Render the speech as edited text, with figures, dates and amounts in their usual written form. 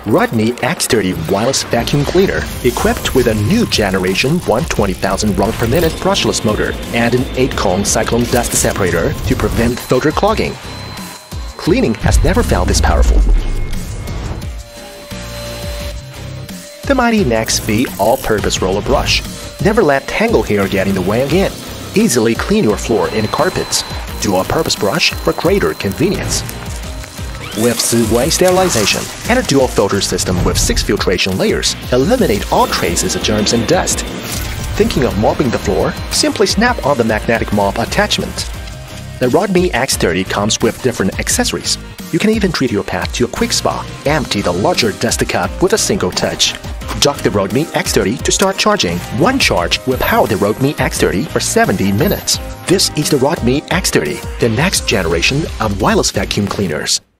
ROIDMI X30 wireless vacuum cleaner, equipped with a new generation 120,000 round per minute brushless motor and an 8-cone cyclone dust separator to prevent filter clogging. Cleaning has never felt this powerful. The mighty Next V all-purpose roller brush. Never let tangled hair get in the way again. Easily clean your floor and carpets. Dual-purpose brush for greater convenience. With two-way sterilization and a dual filter system with 6 filtration layers, eliminate all traces of germs and dust. Thinking of mopping the floor? Simply snap on the magnetic mop attachment. The ROIDMI X30 comes with different accessories. You can even treat your pet to a quick spa, empty the larger dust cup with a single touch. Dock the ROIDMI X30 to start charging. One charge will power the ROIDMI X30 for 70 minutes. This is the ROIDMI X30, the next generation of wireless vacuum cleaners.